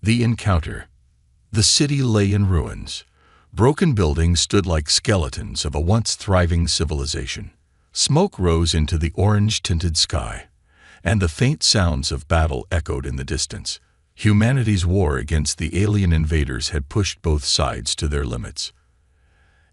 The encounter. The city lay in ruins. Broken buildings stood like skeletons of a once thriving civilization. Smoke rose into the orange-tinted sky, and the faint sounds of battle echoed in the distance. Humanity's war against the alien invaders had pushed both sides to their limits.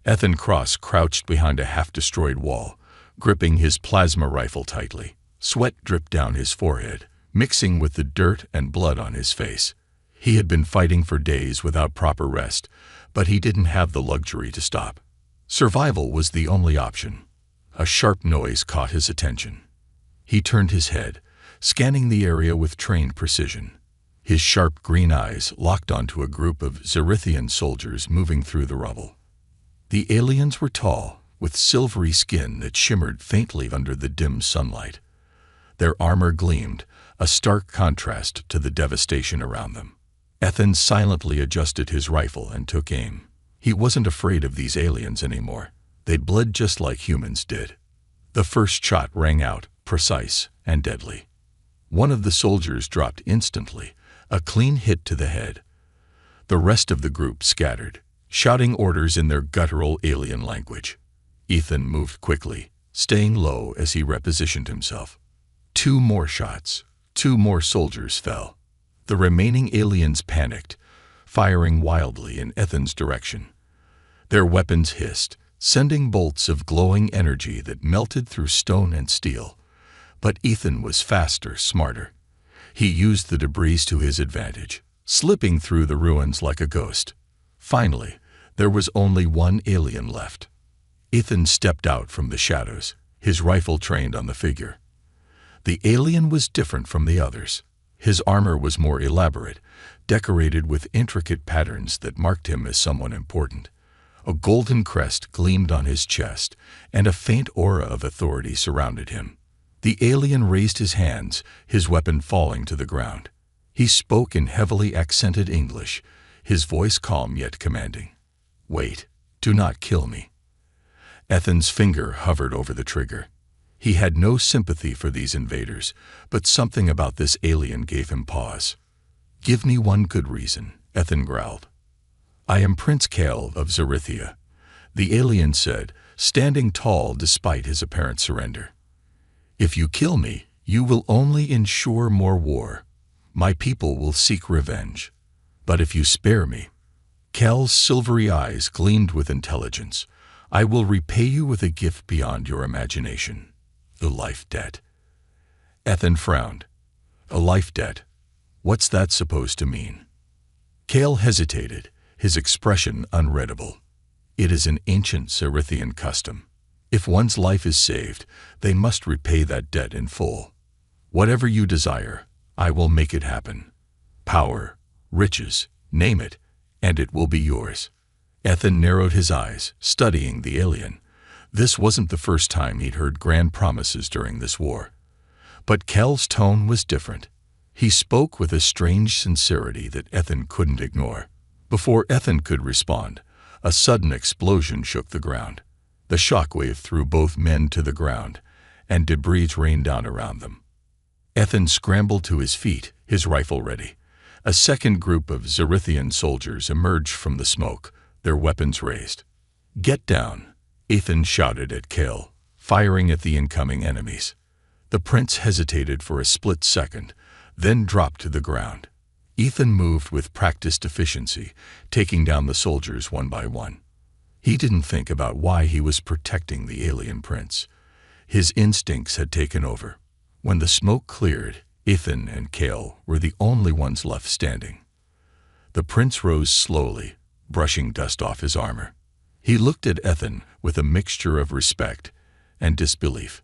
Ethan Cross crouched behind a half-destroyed wall, gripping his plasma rifle tightly. Sweat dripped down his forehead, mixing with the dirt and blood on his face. He had been fighting for days without proper rest, but he didn't have the luxury to stop. Survival was the only option. A sharp noise caught his attention. He turned his head, scanning the area with trained precision. His sharp green eyes locked onto a group of Zerithian soldiers moving through the rubble. The aliens were tall, with silvery skin that shimmered faintly under the dim sunlight. Their armor gleamed, a stark contrast to the devastation around them. Ethan silently adjusted his rifle and took aim. He wasn't afraid of these aliens anymore. They'd bled just like humans did. The first shot rang out, precise and deadly. One of the soldiers dropped instantly, a clean hit to the head. The rest of the group scattered, shouting orders in their guttural alien language. Ethan moved quickly, staying low as he repositioned himself. 2 more shots. 2 more soldiers fell. The remaining aliens panicked, firing wildly in Ethan's direction. Their weapons hissed, sending bolts of glowing energy that melted through stone and steel. But Ethan was faster, smarter. He used the debris to his advantage, slipping through the ruins like a ghost. Finally, there was only one alien left. Ethan stepped out from the shadows, his rifle trained on the figure. The alien was different from the others. His armor was more elaborate, decorated with intricate patterns that marked him as someone important. A golden crest gleamed on his chest, and a faint aura of authority surrounded him. The alien raised his hands, his weapon falling to the ground. He spoke in heavily accented English, his voice calm yet commanding. "Wait, do not kill me." Ethan's finger hovered over the trigger. He had no sympathy for these invaders, but something about this alien gave him pause. "Give me one good reason," Ethan growled. "I am Prince Kale of Zerithia," the alien said, standing tall despite his apparent surrender. "If you kill me, you will only ensure more war. My people will seek revenge. But if you spare me—" Kale's silvery eyes gleamed with intelligence. "I will repay you with a gift beyond your imagination. The life debt." Ethan frowned. "A life debt? What's that supposed to mean?" Kale hesitated, his expression unreadable. "It is an ancient Cerithian custom. If one's life is saved, they must repay that debt in full. Whatever you desire, I will make it happen. Power, riches, name it, and it will be yours." Ethan narrowed his eyes, studying the alien. This wasn't the first time he'd heard grand promises during this war. But Kel's tone was different. He spoke with a strange sincerity that Ethan couldn't ignore. Before Ethan could respond, a sudden explosion shook the ground. The shockwave threw both men to the ground, and debris rained down around them. Ethan scrambled to his feet, his rifle ready. A second group of Zerithian soldiers emerged from the smoke, their weapons raised. "Get down," Ethan shouted at Kale, firing at the incoming enemies. The prince hesitated for a split second, then dropped to the ground. Ethan moved with practiced efficiency, taking down the soldiers one by one. He didn't think about why he was protecting the alien prince. His instincts had taken over. When the smoke cleared, Ethan and Kale were the only ones left standing. The prince rose slowly, brushing dust off his armor. He looked at Ethan with a mixture of respect and disbelief.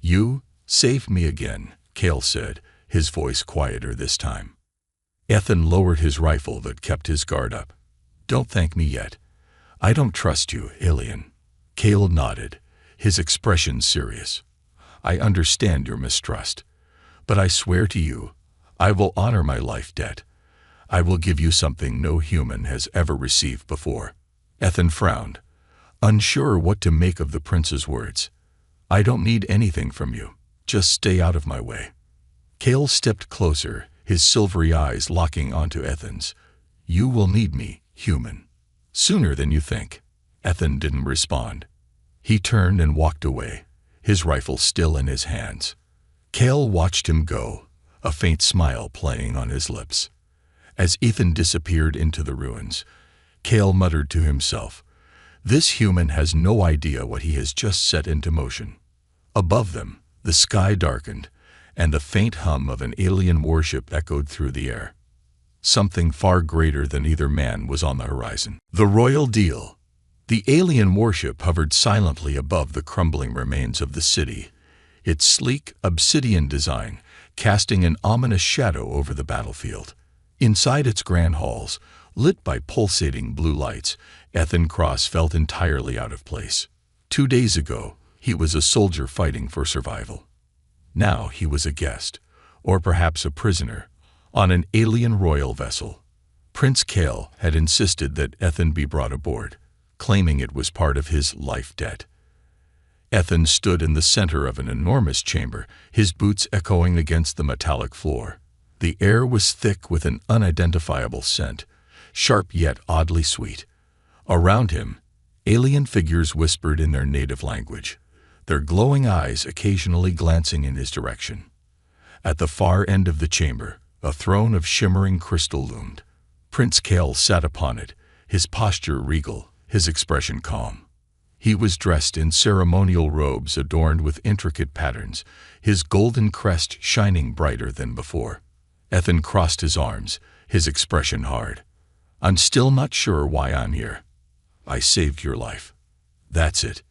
"You saved me again," Kale said, his voice quieter this time. Ethan lowered his rifle but kept his guard up. "Don't thank me yet. I don't trust you, alien." Kale nodded, his expression serious. "I understand your mistrust, but I swear to you, I will honor my life debt. I will give you something no human has ever received before." Ethan frowned, unsure what to make of the prince's words. "I don't need anything from you. Just stay out of my way." Kale stepped closer, his silvery eyes locking onto Ethan's. "You will need me, human. Sooner than you think." Ethan didn't respond. He turned and walked away, his rifle still in his hands. Cale watched him go, a faint smile playing on his lips. As Ethan disappeared into the ruins, Cale muttered to himself, "This human has no idea what he has just set into motion." Above them, the sky darkened, and the faint hum of an alien warship echoed through the air. Something far greater than either man was on the horizon. The Royal Deal. The alien warship hovered silently above the crumbling remains of the city, its sleek, obsidian design casting an ominous shadow over the battlefield. Inside its grand halls, lit by pulsating blue lights, Ethan Cross felt entirely out of place. 2 days ago, he was a soldier fighting for survival. Now he was a guest, or perhaps a prisoner, on an alien royal vessel. Prince Cale had insisted that Ethan be brought aboard, claiming it was part of his life debt. Ethan stood in the center of an enormous chamber, his boots echoing against the metallic floor. The air was thick with an unidentifiable scent, sharp yet oddly sweet. Around him, alien figures whispered in their native language, their glowing eyes occasionally glancing in his direction. At the far end of the chamber, a throne of shimmering crystal loomed. Prince Cale sat upon it, his posture regal, his expression calm. He was dressed in ceremonial robes adorned with intricate patterns, his golden crest shining brighter than before. Ethan crossed his arms, his expression hard. "I'm still not sure why I'm here. I saved your life. That's it.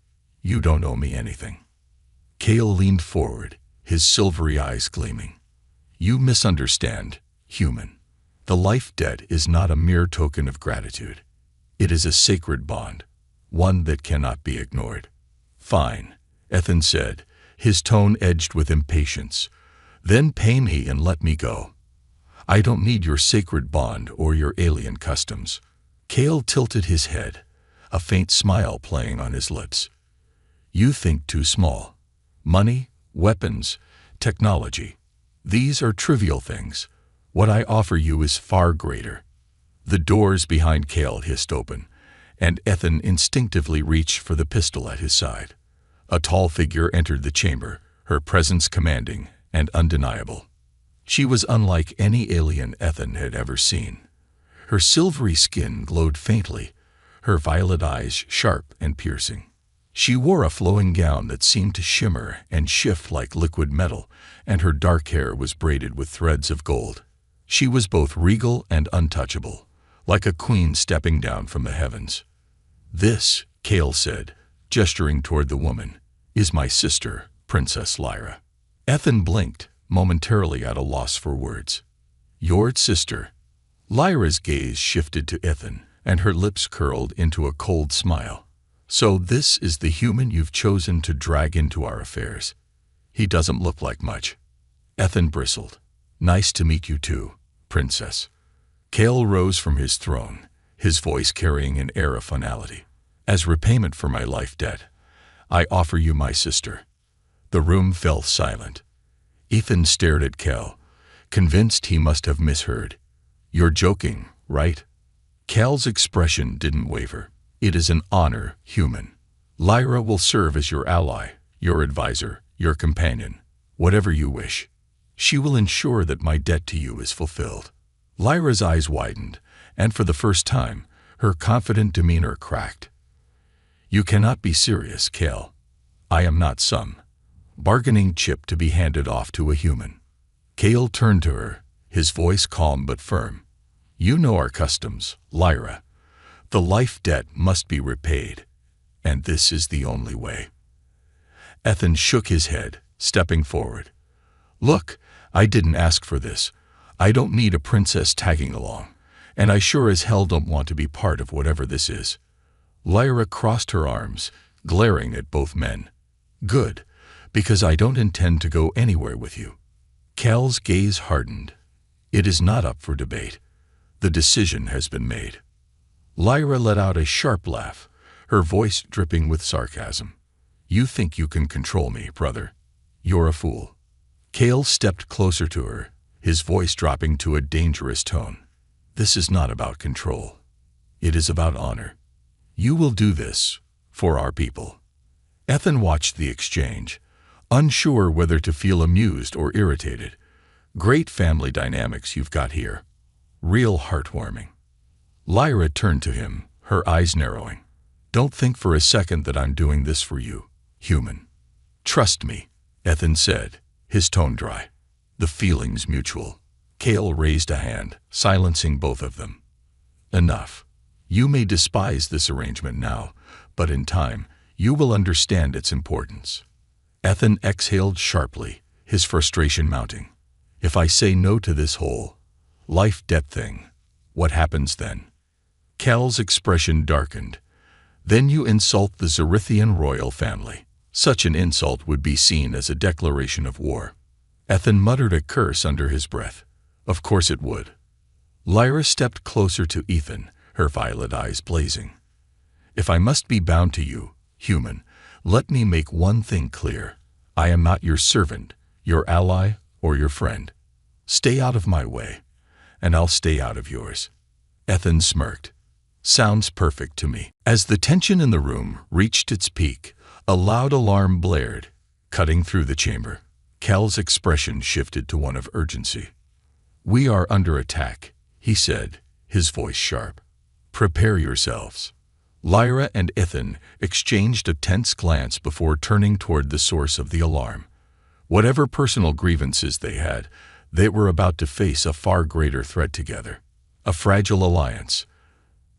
You don't owe me anything." Cale leaned forward, his silvery eyes gleaming. "You misunderstand, human. The life debt is not a mere token of gratitude. It is a sacred bond, one that cannot be ignored." "Fine," Ethan said, his tone edged with impatience. "Then pay me and let me go. I don't need your sacred bond or your alien customs." Cale tilted his head, a faint smile playing on his lips. "You think too small. Money, weapons, technology. These are trivial things. What I offer you is far greater." The doors behind Cale hissed open, and Ethan instinctively reached for the pistol at his side. A tall figure entered the chamber, her presence commanding and undeniable. She was unlike any alien Ethan had ever seen. Her silvery skin glowed faintly, her violet eyes sharp and piercing. She wore a flowing gown that seemed to shimmer and shift like liquid metal, and her dark hair was braided with threads of gold. She was both regal and untouchable, like a queen stepping down from the heavens. "This," Cale said, gesturing toward the woman, "is my sister, Princess Lyra." Ethan blinked, momentarily at a loss for words. "Your sister?" Lyra's gaze shifted to Ethan, and her lips curled into a cold smile. "So this is the human you've chosen to drag into our affairs. He doesn't look like much." Ethan bristled. "Nice to meet you too, Princess." Cale rose from his throne, his voice carrying an air of finality. "As repayment for my life debt, I offer you my sister." The room fell silent. Ethan stared at Cale, convinced he must have misheard. "You're joking, right?" Cale's expression didn't waver. "It is an honor, human. Lyra will serve as your ally, your advisor, your companion, whatever you wish. She will ensure that my debt to you is fulfilled." Lyra's eyes widened, and for the first time, her confident demeanor cracked. "You cannot be serious, Cale. I am not some bargaining chip to be handed off to a human." Cale turned to her, his voice calm but firm. "You know our customs, Lyra. The life debt must be repaid, and this is the only way." Ethan shook his head, stepping forward. "Look, I didn't ask for this. I don't need a princess tagging along, and I sure as hell don't want to be part of whatever this is." Lyra crossed her arms, glaring at both men. "Good, because I don't intend to go anywhere with you." Cale's gaze hardened. "It is not up for debate. The decision has been made." Lyra let out a sharp laugh, her voice dripping with sarcasm. "You think you can control me, brother? You're a fool." Cale stepped closer to her, his voice dropping to a dangerous tone. "This is not about control. It is about honor. You will do this for our people." Ethan watched the exchange, unsure whether to feel amused or irritated. "Great family dynamics you've got here. Real heartwarming." Lyra turned to him, her eyes narrowing. "Don't think for a second that I'm doing this for you, human. Trust me," Ethan said, his tone dry. "The feeling's mutual." Kale raised a hand, silencing both of them. "Enough. You may despise this arrangement now, but in time, you will understand its importance." Ethan exhaled sharply, his frustration mounting. "If I say no to this whole life-debt thing, what happens then?" Cal's expression darkened. "Then you insult the Zerithian royal family. Such an insult would be seen as a declaration of war." Ethan muttered a curse under his breath. "Of course it would." Lyra stepped closer to Ethan, her violet eyes blazing. "If I must be bound to you, human, let me make one thing clear. I am not your servant, your ally, or your friend. Stay out of my way, and I'll stay out of yours." Ethan smirked. "Sounds perfect to me." As the tension in the room reached its peak, a loud alarm blared, cutting through the chamber. Cal's expression shifted to one of urgency. "We are under attack," he said, his voice sharp. "Prepare yourselves." Lyra and Ethan exchanged a tense glance before turning toward the source of the alarm. Whatever personal grievances they had, they were about to face a far greater threat together. A fragile alliance.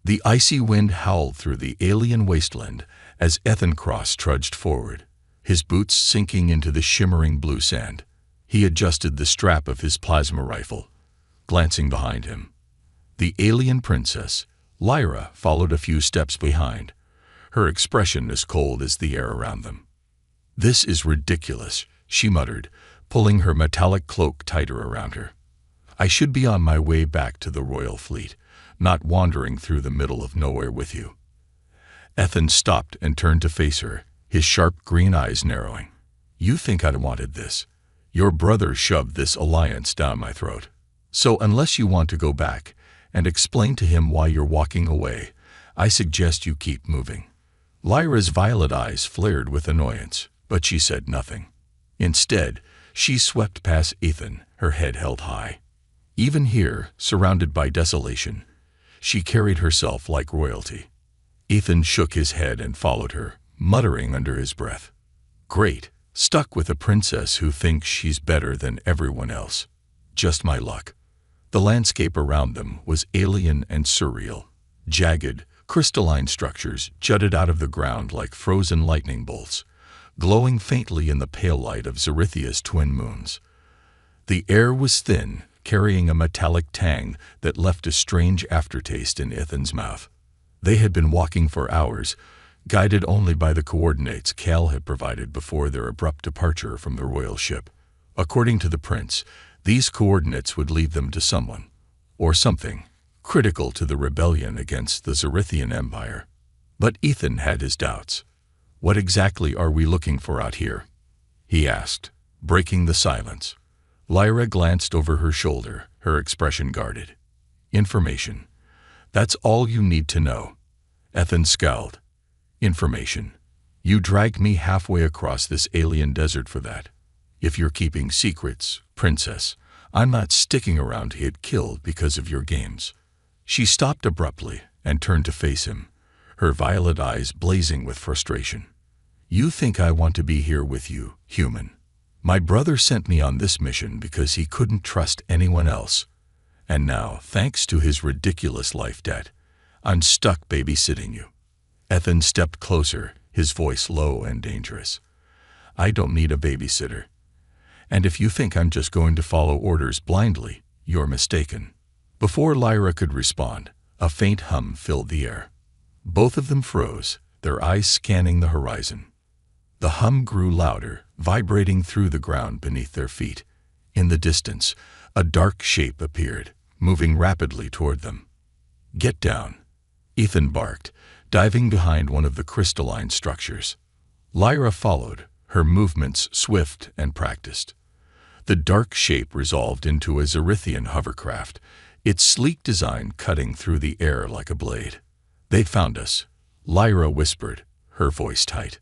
The icy wind howled through the alien wasteland as Ethan Cross trudged forward, his boots sinking into the shimmering blue sand. He adjusted the strap of his plasma rifle, glancing behind him. The alien princess, Lyra, followed a few steps behind, her expression as cold as the air around them. "This is ridiculous," she muttered, pulling her metallic cloak tighter around her. "I should be on my way back to the royal fleet, not wandering through the middle of nowhere with you." Ethan stopped and turned to face her, his sharp green eyes narrowing. "You think I'd wanted this? Your brother shoved this alliance down my throat. So unless you want to go back and explain to him why you're walking away, I suggest you keep moving." Lyra's violet eyes flared with annoyance, but she said nothing. Instead, she swept past Ethan, her head held high. Even here, surrounded by desolation, she carried herself like royalty. Ethan shook his head and followed her, muttering under his breath. "Great, stuck with a princess who thinks she's better than everyone else. Just my luck." The landscape around them was alien and surreal. Jagged, crystalline structures jutted out of the ground like frozen lightning bolts, glowing faintly in the pale light of Zerithia's twin moons. The air was thin, carrying a metallic tang that left a strange aftertaste in Ethan's mouth. They had been walking for hours, guided only by the coordinates Cal had provided before their abrupt departure from the royal ship. According to the prince, these coordinates would lead them to someone, or something, critical to the rebellion against the Zerithian Empire. But Ethan had his doubts. "What exactly are we looking for out here?" he asked, breaking the silence. Lyra glanced over her shoulder, her expression guarded. "Information. That's all you need to know." Ethan scowled. "Information. You dragged me halfway across this alien desert for that. If you're keeping secrets, princess, I'm not sticking around to get killed because of your games." She stopped abruptly and turned to face him, her violet eyes blazing with frustration. "You think I want to be here with you, human? My brother sent me on this mission because he couldn't trust anyone else. And now, thanks to his ridiculous life debt, I'm stuck babysitting you." Ethan stepped closer, his voice low and dangerous. "I don't need a babysitter. And if you think I'm just going to follow orders blindly, you're mistaken." Before Lyra could respond, a faint hum filled the air. Both of them froze, their eyes scanning the horizon. The hum grew louder, vibrating through the ground beneath their feet. In the distance, a dark shape appeared, moving rapidly toward them. "Get down," Ethan barked, diving behind one of the crystalline structures. Lyra followed, her movements swift and practiced. The dark shape resolved into a Zerithian hovercraft, its sleek design cutting through the air like a blade. "They found us," Lyra whispered, her voice tight.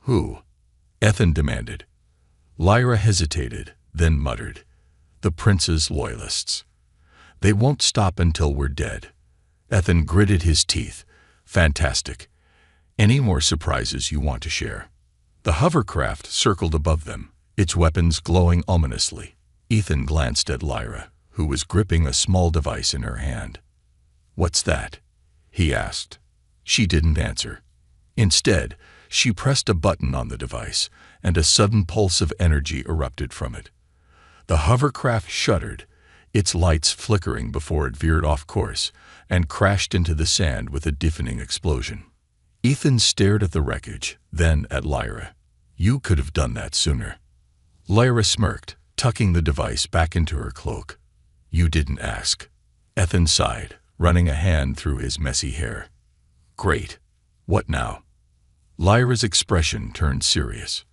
"Who?" Ethan demanded. Lyra hesitated, then muttered, "The prince's loyalists. They won't stop until we're dead." Ethan gritted his teeth. "Fantastic. Any more surprises you want to share?" The hovercraft circled above them, its weapons glowing ominously. Ethan glanced at Lyra, who was gripping a small device in her hand. "What's that?" he asked. She didn't answer. Instead, she pressed a button on the device, and a sudden pulse of energy erupted from it. The hovercraft shuddered, its lights flickering before it veered off course and crashed into the sand with a deafening explosion. Ethan stared at the wreckage, then at Lyra. "You could have done that sooner." Lyra smirked, tucking the device back into her cloak. "You didn't ask." Ethan sighed, running a hand through his messy hair. "Great. What now?" Lyra's expression turned serious.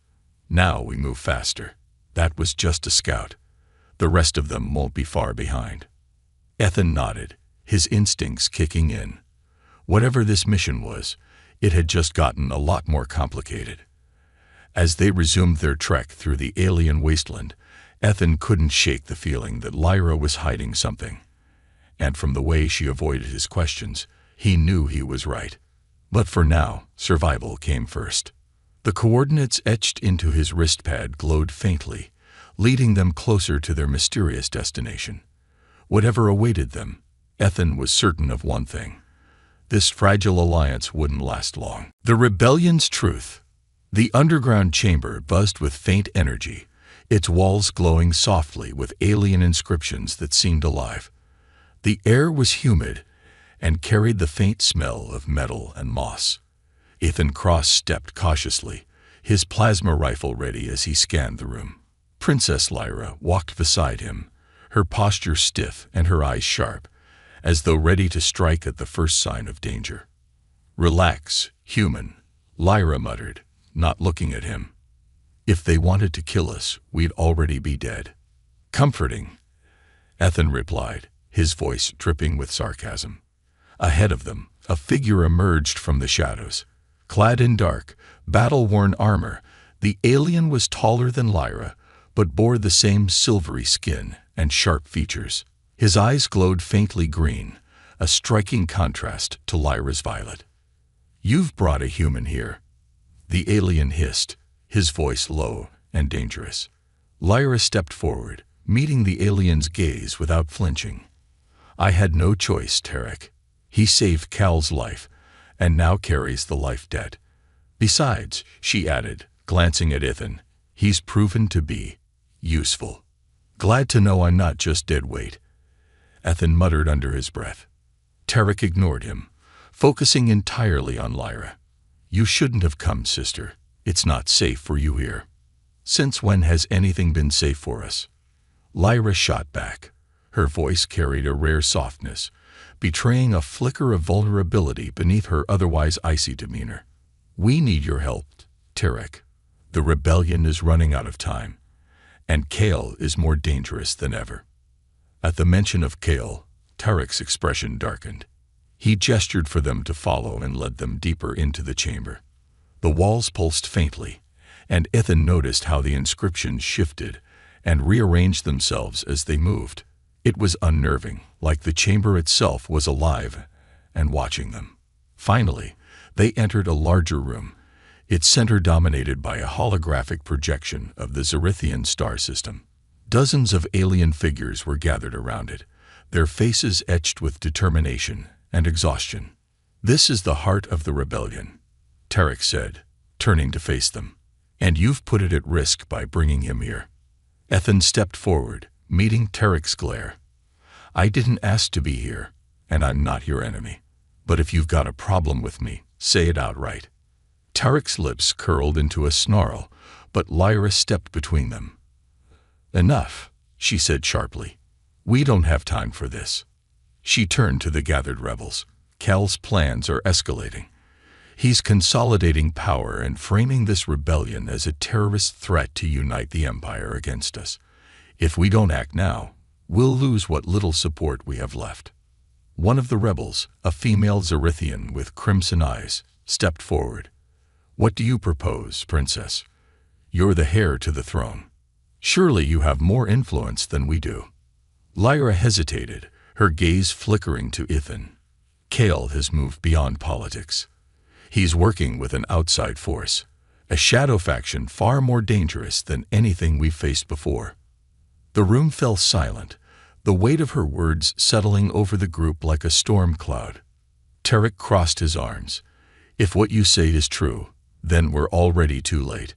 "Now we move faster. That was just a scout. The rest of them won't be far behind." Ethan nodded, his instincts kicking in. Whatever this mission was, it had just gotten a lot more complicated. As they resumed their trek through the alien wasteland, Ethan couldn't shake the feeling that Lyra was hiding something. And from the way she avoided his questions, he knew he was right. But for now, survival came first. The coordinates etched into his wristpad glowed faintly, leading them closer to their mysterious destination. Whatever awaited them, Ethan was certain of one thing. This fragile alliance wouldn't last long. The rebellion's truth. The underground chamber buzzed with faint energy, its walls glowing softly with alien inscriptions that seemed alive. The air was humid and carried the faint smell of metal and moss. Ethan cross-stepped cautiously, his plasma rifle ready as he scanned the room. Princess Lyra walked beside him, her posture stiff and her eyes sharp, as though ready to strike at the first sign of danger. "Relax, human," Lyra muttered, not looking at him. "If they wanted to kill us, we'd already be dead." "Comforting," Ethan replied, his voice dripping with sarcasm. Ahead of them, a figure emerged from the shadows. Clad in dark, battle-worn armor, the alien was taller than Lyra, but bore the same silvery skin and sharp features. His eyes glowed faintly green, a striking contrast to Lyra's violet. "You've brought a human here," the alien hissed, his voice low and dangerous. Lyra stepped forward, meeting the alien's gaze without flinching. "I had no choice, Tarek. He saved Cal's life, and now carries the life debt. Besides," she added, glancing at Ethan, "he's proven to be useful. Glad to know I'm not just dead weight." Ethan muttered under his breath. Tarek ignored him, focusing entirely on Lyra. "You shouldn't have come, sister. It's not safe for you here." "Since when has anything been safe for us?" Lyra shot back. Her voice carried a rare softness, betraying a flicker of vulnerability beneath her otherwise icy demeanor. "We need your help, Tarek. The rebellion is running out of time, and Cal is more dangerous than ever." At the mention of Cal, Tarek's expression darkened. He gestured for them to follow and led them deeper into the chamber. The walls pulsed faintly, and Ethan noticed how the inscriptions shifted and rearranged themselves as they moved. It was unnerving, like the chamber itself was alive and watching them. Finally, they entered a larger room, its center dominated by a holographic projection of the Zerithian star system. Dozens of alien figures were gathered around it, their faces etched with determination and exhaustion. "This is the heart of the rebellion," Tarek said, turning to face them. "And you've put it at risk by bringing him here." Ethan stepped forward, meeting Tarek's glare. "I didn't ask to be here, and I'm not your enemy. But if you've got a problem with me, say it outright." Tarek's lips curled into a snarl, but Lyra stepped between them. "Enough," she said sharply. "We don't have time for this." She turned to the gathered rebels. "Cal's plans are escalating. He's consolidating power and framing this rebellion as a terrorist threat to unite the Empire against us. If we don't act now, we'll lose what little support we have left. One of the rebels, a female Zerithian with crimson eyes, stepped forward. What do you propose, Princess? You're the heir to the throne. Surely you have more influence than we do. Lyra hesitated, her gaze flickering to Ethan. Cale has moved beyond politics. He's working with an outside force, a shadow faction far more dangerous than anything we've faced before. The room fell silent, the weight of her words settling over the group like a storm cloud. Tarek crossed his arms. If what you say is true, then we're already too late.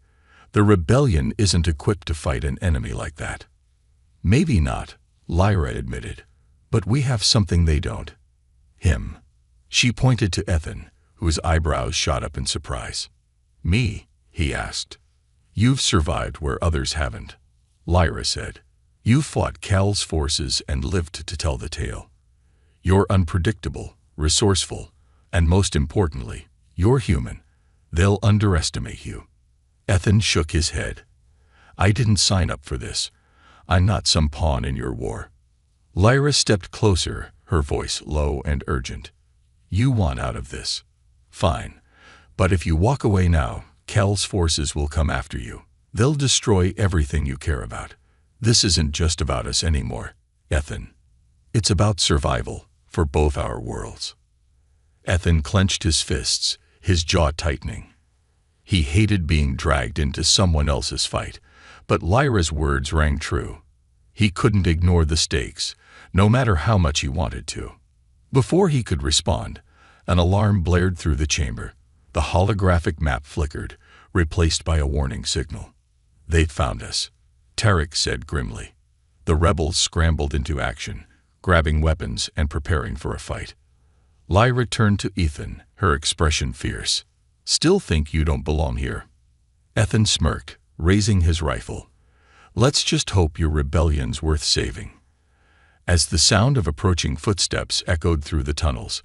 The rebellion isn't equipped to fight an enemy like that. Maybe not, Lyra admitted, but we have something they don't. Him. She pointed to Ethan, whose eyebrows shot up in surprise. Me? He asked. You've survived where others haven't, Lyra said. You fought Cal's forces and lived to tell the tale. You're unpredictable, resourceful, and most importantly, you're human. They'll underestimate you. Ethan shook his head. I didn't sign up for this. I'm not some pawn in your war. Lyra stepped closer, her voice low and urgent. You want out of this. Fine. But if you walk away now, Cal's forces will come after you. They'll destroy everything you care about. This isn't just about us anymore, Ethan. It's about survival for both our worlds. Ethan clenched his fists, his jaw tightening. He hated being dragged into someone else's fight, but Lyra's words rang true. He couldn't ignore the stakes, no matter how much he wanted to. Before he could respond, an alarm blared through the chamber. The holographic map flickered, replaced by a warning signal. They've found us, Tarek said grimly. The rebels scrambled into action, grabbing weapons and preparing for a fight. Lyra turned to Ethan, her expression fierce. Still think you don't belong here? Ethan smirked, raising his rifle. Let's just hope your rebellion's worth saving. As the sound of approaching footsteps echoed through the tunnels,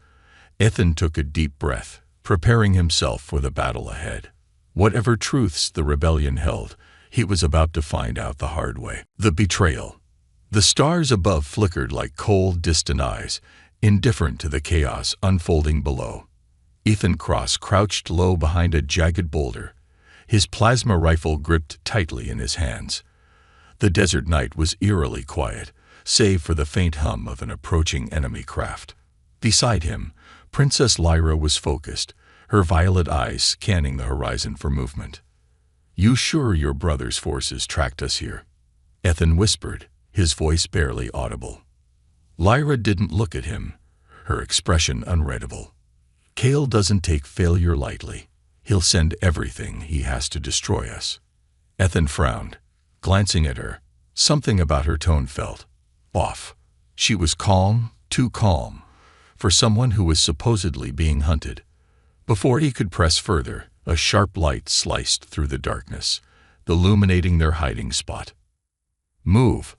Ethan took a deep breath, preparing himself for the battle ahead. Whatever truths the rebellion held, he was about to find out the hard way. The betrayal. The stars above flickered like cold, distant eyes, indifferent to the chaos unfolding below. Ethan Cross crouched low behind a jagged boulder, his plasma rifle gripped tightly in his hands. The desert night was eerily quiet, save for the faint hum of an approaching enemy craft. Beside him, Princess Lyra was focused, her violet eyes scanning the horizon for movement. You sure your brother's forces tracked us here? Ethan whispered, his voice barely audible. Lyra didn't look at him, her expression unreadable. Cale doesn't take failure lightly. He'll send everything he has to destroy us. Ethan frowned, glancing at her. Something about her tone felt off. She was calm, too calm, for someone who was supposedly being hunted. Before he could press further, a sharp light sliced through the darkness, illuminating their hiding spot. Move,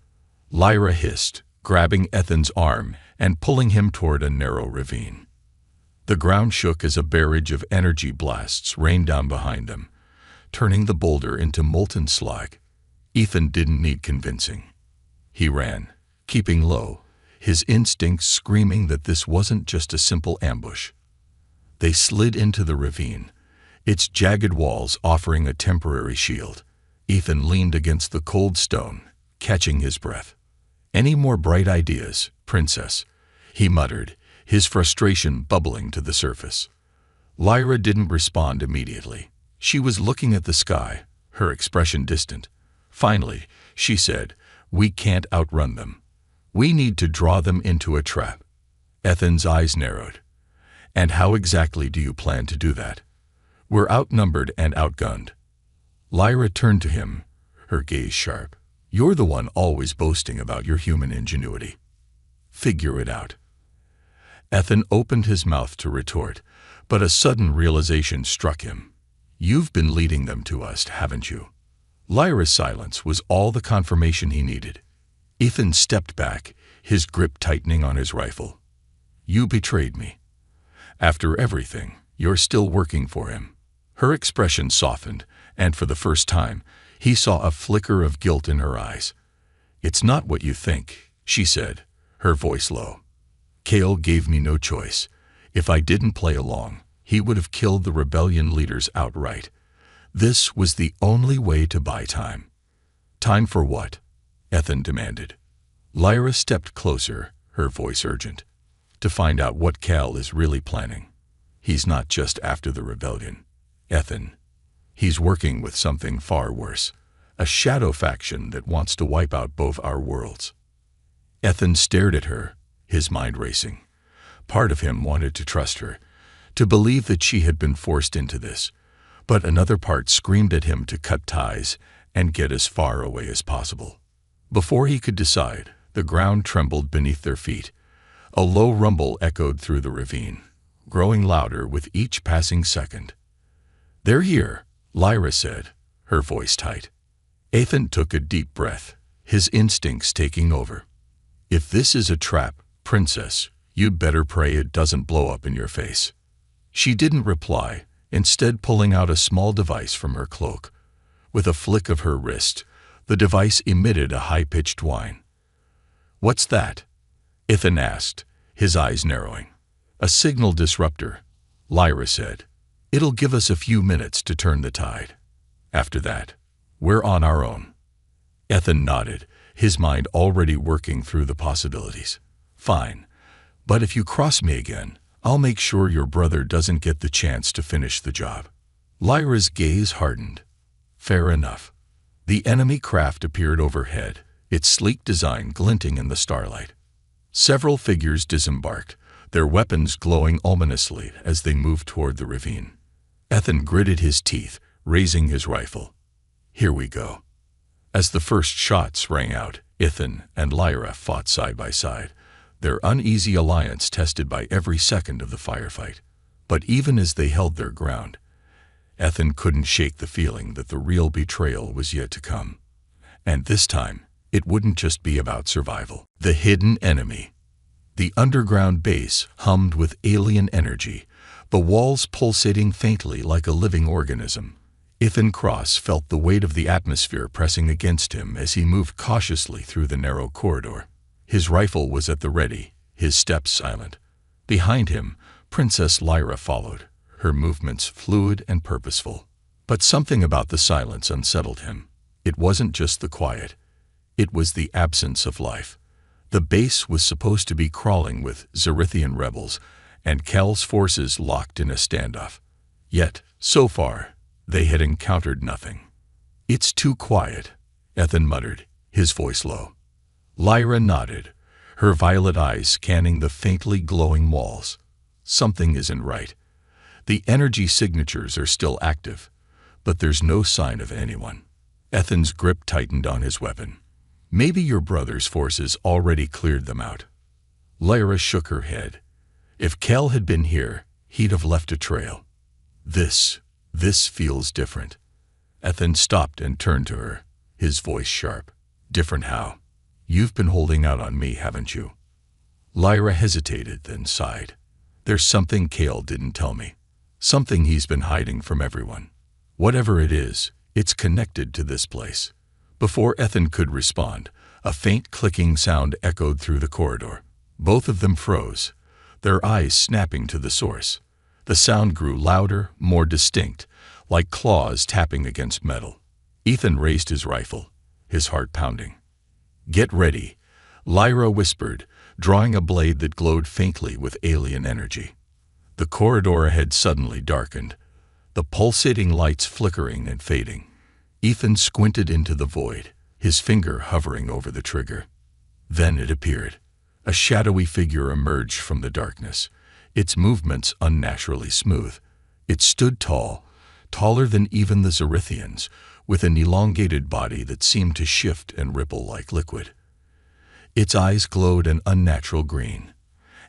Lyra hissed, grabbing Ethan's arm and pulling him toward a narrow ravine. The ground shook as a barrage of energy blasts rained down behind them, turning the boulder into molten slag. Ethan didn't need convincing. He ran, keeping low, his instincts screaming that this wasn't just a simple ambush. They slid into the ravine, its jagged walls offering a temporary shield. Ethan leaned against the cold stone, catching his breath. Any more bright ideas, Princess? He muttered, his frustration bubbling to the surface. Lyra didn't respond immediately. She was looking at the sky, her expression distant. Finally, she said, we can't outrun them. We need to draw them into a trap. Ethan's eyes narrowed. And how exactly do you plan to do that? We're outnumbered and outgunned. Lyra turned to him, her gaze sharp. You're the one always boasting about your human ingenuity. Figure it out. Ethan opened his mouth to retort, but a sudden realization struck him. You've been leading them to us, haven't you? Lyra's silence was all the confirmation he needed. Ethan stepped back, his grip tightening on his rifle. You betrayed me. After everything, you're still working for him. Her expression softened, and for the first time, he saw a flicker of guilt in her eyes. "It's not what you think," she said, her voice low. "Kale gave me no choice. If I didn't play along, he would have killed the rebellion leaders outright. This was the only way to buy time." "Time for what?" Ethan demanded. Lyra stepped closer, her voice urgent. "To find out what Cal is really planning. He's not just after the rebellion, Ethan. He's working with something far worse. A shadow faction that wants to wipe out both our worlds." Ethan stared at her, his mind racing. Part of him wanted to trust her, to believe that she had been forced into this, but another part screamed at him to cut ties and get as far away as possible. Before he could decide, the ground trembled beneath their feet. A low rumble echoed through the ravine, growing louder with each passing second. "They're here," Lyra said, her voice tight. Ethan took a deep breath, his instincts taking over. "If this is a trap, Princess, you'd better pray it doesn't blow up in your face." She didn't reply, instead pulling out a small device from her cloak. With a flick of her wrist, the device emitted a high-pitched whine. "What's that?" Ethan asked, his eyes narrowing. "A signal disruptor," Lyra said. "It'll give us a few minutes to turn the tide. After that, we're on our own." Ethan nodded, his mind already working through the possibilities. "Fine, but if you cross me again, I'll make sure your brother doesn't get the chance to finish the job." Lyra's gaze hardened. "Fair enough." The enemy craft appeared overhead, its sleek design glinting in the starlight. Several figures disembarked, their weapons glowing ominously as they moved toward the ravine. Ethan gritted his teeth, raising his rifle. "Here we go." As the first shots rang out, Ethan and Lyra fought side by side, their uneasy alliance tested by every second of the firefight. But even as they held their ground, Ethan couldn't shake the feeling that the real betrayal was yet to come. And this time, it wouldn't just be about survival. The hidden enemy. The underground base hummed with alien energy, the walls pulsating faintly like a living organism. Ethan Cross felt the weight of the atmosphere pressing against him as he moved cautiously through the narrow corridor. His rifle was at the ready, his steps silent. Behind him, Princess Lyra followed, her movements fluid and purposeful. But something about the silence unsettled him. It wasn't just the quiet. It was the absence of life. The base was supposed to be crawling with Zerithian rebels, and Cal's forces locked in a standoff. Yet, so far, they had encountered nothing. "It's too quiet," Ethan muttered, his voice low. Lyra nodded, her violet eyes scanning the faintly glowing walls. "Something isn't right. The energy signatures are still active, but there's no sign of anyone." Ethan's grip tightened on his weapon. "Maybe your brother's forces already cleared them out." Lyra shook her head. "If Cal had been here, he'd have left a trail. This feels different." Ethan stopped and turned to her, his voice sharp. "Different how? You've been holding out on me, haven't you?" Lyra hesitated, then sighed. "There's something Cal didn't tell me. Something he's been hiding from everyone. Whatever it is, it's connected to this place." Before Ethan could respond, a faint clicking sound echoed through the corridor. Both of them froze, their eyes snapping to the source. The sound grew louder, more distinct, like claws tapping against metal. Ethan raised his rifle, his heart pounding. "Get ready," Lyra whispered, drawing a blade that glowed faintly with alien energy. The corridor ahead suddenly darkened, the pulsating lights flickering and fading. Ethan squinted into the void, his finger hovering over the trigger. Then it appeared. A shadowy figure emerged from the darkness, its movements unnaturally smooth. It stood tall, taller than even the Zerithians, with an elongated body that seemed to shift and ripple like liquid. Its eyes glowed an unnatural green,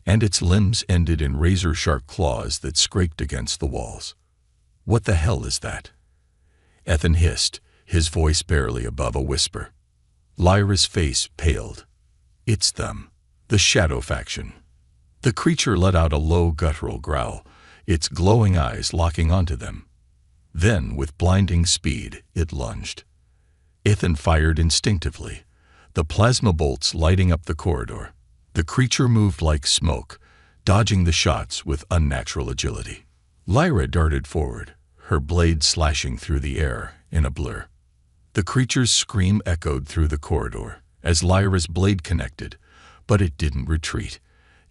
and its limbs ended in razor-sharp claws that scraped against the walls. "What the hell is that?" Ethan hissed, his voice barely above a whisper. Lyra's face paled. "It's them, the Shadow Faction." The creature let out a low guttural growl, its glowing eyes locking onto them. Then, with blinding speed, it lunged. Ethan fired instinctively. the plasma bolts lighting up the corridor. The creature moved like smoke, dodging the shots with unnatural agility. Lyra darted forward, her blade slashing through the air in a blur. The creature's scream echoed through the corridor as Lyra's blade connected, but it didn't retreat.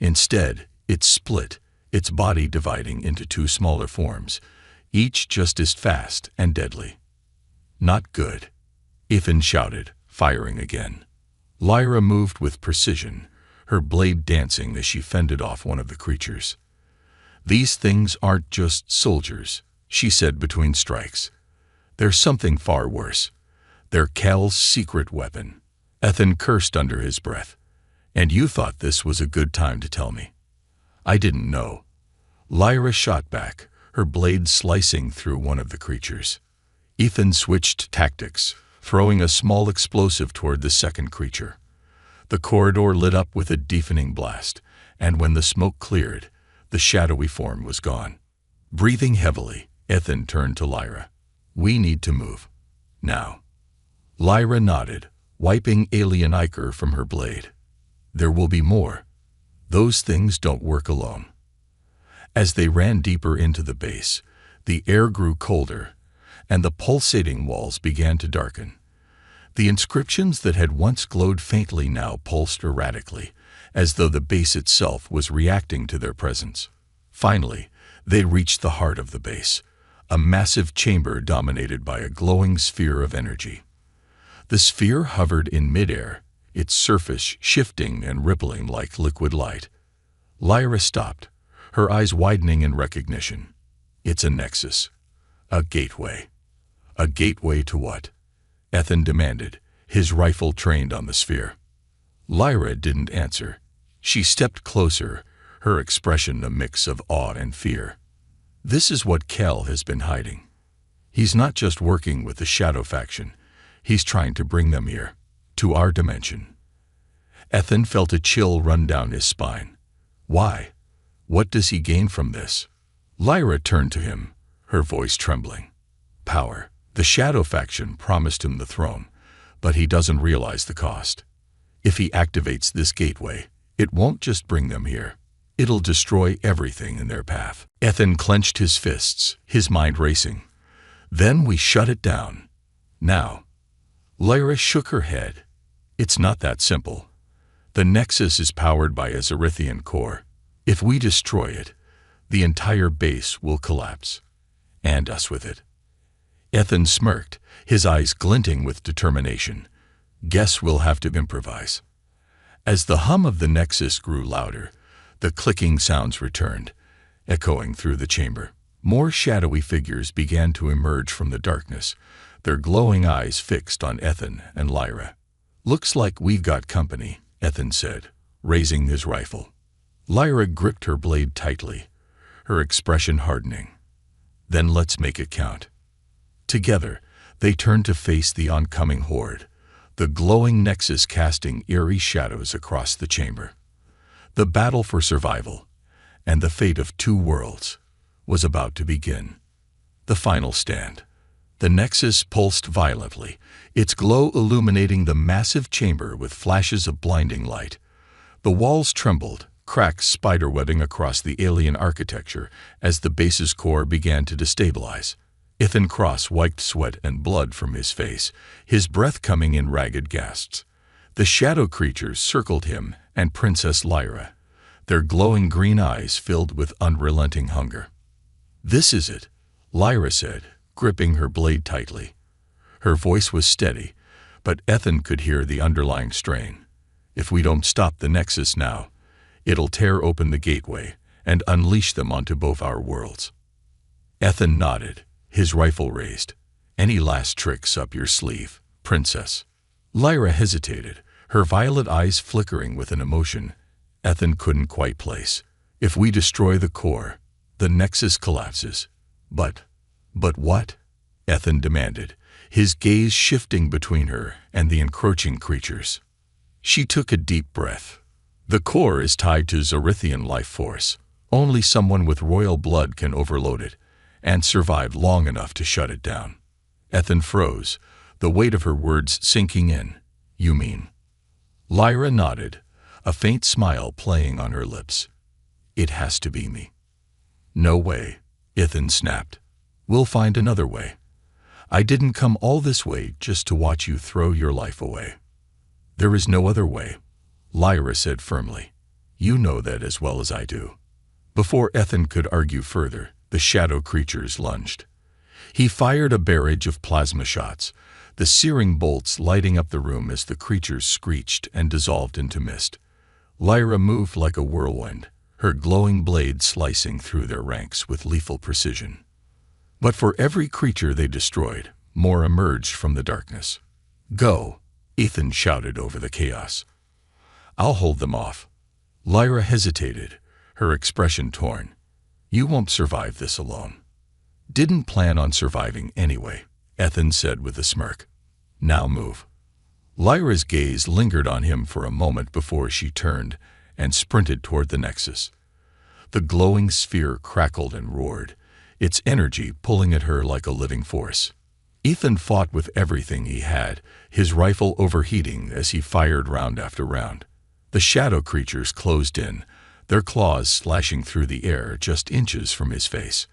Instead, it split, its body dividing into two smaller forms, each just as fast and deadly. "Not good," Ethan shouted, firing again. Lyra moved with precision, her blade dancing as she fended off one of the creatures. "These things aren't just soldiers," she said between strikes. "They're something far worse. They're Cal's secret weapon." Ethan cursed under his breath. "And you thought this was a good time to tell me?" "I didn't know." Lyra shot back, her blade slicing through one of the creatures. Ethan switched tactics, throwing a small explosive toward the second creature. The corridor lit up with a deafening blast, and when the smoke cleared, the shadowy form was gone. Breathing heavily, Ethan turned to Lyra. "We need to move. Now." Lyra nodded, wiping alien ichor from her blade. "There will be more. Those things don't work alone." As they ran deeper into the base, the air grew colder, and the pulsating walls began to darken. The inscriptions that had once glowed faintly now pulsed erratically, as though the base itself was reacting to their presence. Finally, they reached the heart of the base, a massive chamber dominated by a glowing sphere of energy. The sphere hovered in midair, its surface shifting and rippling like liquid light. Lyra stopped, her eyes widening in recognition. "It's a nexus. A gateway." "A gateway to what?" Ethan demanded, his rifle trained on the sphere. Lyra didn't answer. She stepped closer, her expression a mix of awe and fear. "This is what Cal has been hiding. He's not just working with the Shadow faction. He's trying to bring them here, to our dimension." Ethan felt a chill run down his spine. "Why? What does he gain from this?" Lyra turned to him, her voice trembling. "Power. The Shadow faction promised him the throne, but he doesn't realize the cost. If he activates this gateway, it won't just bring them here. It'll destroy everything in their path." Ethan clenched his fists, his mind racing. "Then we shut it down. Now." Lyra shook her head. "It's not that simple. The Nexus is powered by a Zerithian core. If we destroy it, the entire base will collapse. And us with it." Ethan smirked, his eyes glinting with determination. "Guess we'll have to improvise." As the hum of the Nexus grew louder, the clicking sounds returned, echoing through the chamber. More shadowy figures began to emerge from the darkness, their glowing eyes fixed on Ethan and Lyra. "Looks like we've got company," Ethan said, raising his rifle. Lyra gripped her blade tightly, her expression hardening. "Then let's make it count." Together, they turned to face the oncoming horde, the glowing Nexus casting eerie shadows across the chamber. The battle for survival, and the fate of two worlds, was about to begin. The final stand. The Nexus pulsed violently, its glow illuminating the massive chamber with flashes of blinding light. The walls trembled, cracks spiderwebbing across the alien architecture as the base's core began to destabilize. Ethan Cross wiped sweat and blood from his face, his breath coming in ragged gasps. The shadow creatures circled him and Princess Lyra, their glowing green eyes filled with unrelenting hunger. "This is it," Lyra said, gripping her blade tightly. Her voice was steady, but Ethan could hear the underlying strain. "If we don't stop the Nexus now, it'll tear open the gateway and unleash them onto both our worlds." Ethan nodded, his rifle raised. "Any last tricks up your sleeve, Princess?" Lyra hesitated, her violet eyes flickering with an emotion Ethan couldn't quite place. "If we destroy the core, the Nexus collapses." But what?" Ethan demanded, his gaze shifting between her and the encroaching creatures. She took a deep breath. "The core is tied to Zerithian life force. Only someone with royal blood can overload it and survive long enough to shut it down." Ethan froze, the weight of her words sinking in. "You mean Lyra nodded, a faint smile playing on her lips. It has to be me. No way, Ethan snapped. We'll find another way. I didn't come all this way just to watch you throw your life away. There is no other way, Lyra said firmly. You know that as well as I do. Before Ethan could argue further, the shadow creatures lunged. He fired a barrage of plasma shots, the searing bolts lighting up the room as the creatures screeched and dissolved into mist. Lyra moved like a whirlwind, her glowing blade slicing through their ranks with lethal precision. But for every creature they destroyed, more emerged from the darkness. Go, Ethan shouted over the chaos. I'll hold them off. Lyra hesitated, her expression torn. You won't survive this alone. Didn't plan on surviving anyway, Ethan said with a smirk. Now move. Lyra's gaze lingered on him for a moment before she turned and sprinted toward the Nexus. The glowing sphere crackled and roared, its energy pulling at her like a living force. Ethan fought with everything he had, his rifle overheating as he fired round after round. The shadow creatures closed in, their claws slashing through the air just inches from his face.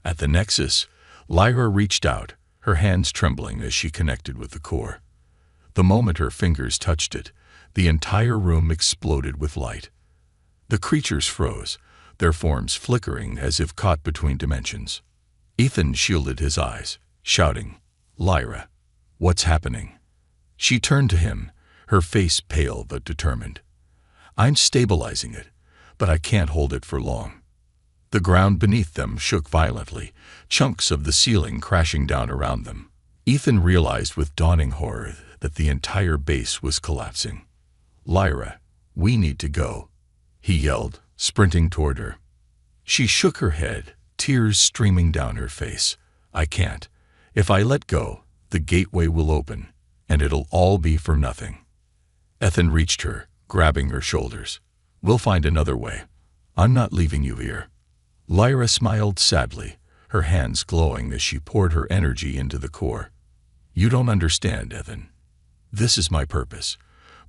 At the Nexus, Lyra reached out, her hands trembling as she connected with the core. The moment her fingers touched it, the entire room exploded with light. The creatures froze, their forms flickering as if caught between dimensions. Ethan shielded his eyes, shouting, Lyra, what's happening? She turned to him, her face pale but determined. I'm stabilizing it, but I can't hold it for long. The ground beneath them shook violently, chunks of the ceiling crashing down around them. Ethan realized with dawning horror that the entire base was collapsing. Lyra, we need to go, he yelled, sprinting toward her. She shook her head, tears streaming down her face. I can't. If I let go, the gateway will open, and it'll all be for nothing. Ethan reached her, grabbing her shoulders. We'll find another way. I'm not leaving you here. Lyra smiled sadly, her hands glowing as she poured her energy into the core. You don't understand, Ethan. This is my purpose.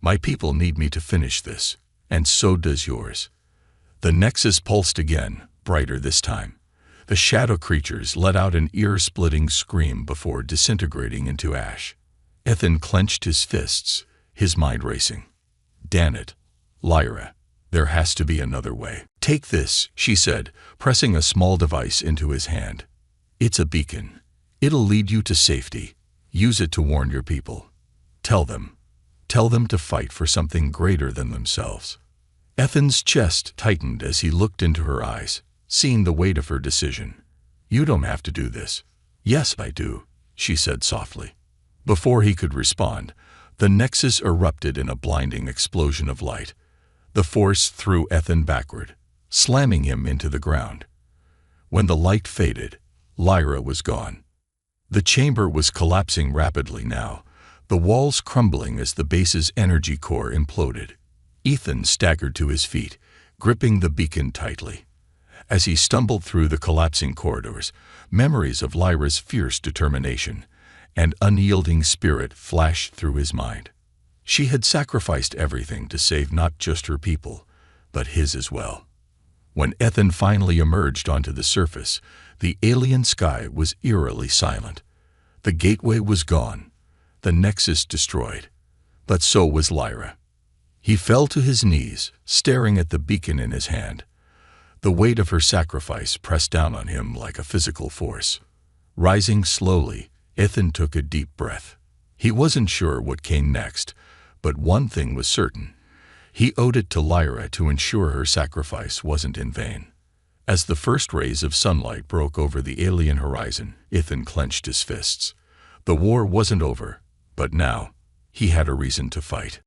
My people need me to finish this, and so does yours. The Nexus pulsed again, brighter this time. The shadow creatures let out an ear-splitting scream before disintegrating into ash. Ethan clenched his fists, his mind racing. Damn it, Lyra. There has to be another way. Take this, she said, pressing a small device into his hand. It's a beacon. It'll lead you to safety. Use it to warn your people. Tell them to fight for something greater than themselves. Ethan's chest tightened as he looked into her eyes, seeing the weight of her decision. You don't have to do this. Yes, I do, she said softly. Before he could respond, the Nexus erupted in a blinding explosion of light. The force threw Ethan backward, slamming him into the ground. When the light faded, Lyra was gone. The chamber was collapsing rapidly now, the walls crumbling as the base's energy core imploded. Ethan staggered to his feet, gripping the beacon tightly. As he stumbled through the collapsing corridors, memories of Lyra's fierce determination and unyielding spirit flashed through his mind. She had sacrificed everything to save not just her people, but his as well. When Ethan finally emerged onto the surface, the alien sky was eerily silent. The gateway was gone, the Nexus destroyed, but so was Lyra. He fell to his knees, staring at the beacon in his hand. The weight of her sacrifice pressed down on him like a physical force. Rising slowly, Ethan took a deep breath. He wasn't sure what came next, but one thing was certain. He owed it to Lyra to ensure her sacrifice wasn't in vain. As the first rays of sunlight broke over the alien horizon, Ethan clenched his fists. The war wasn't over, but now he had a reason to fight.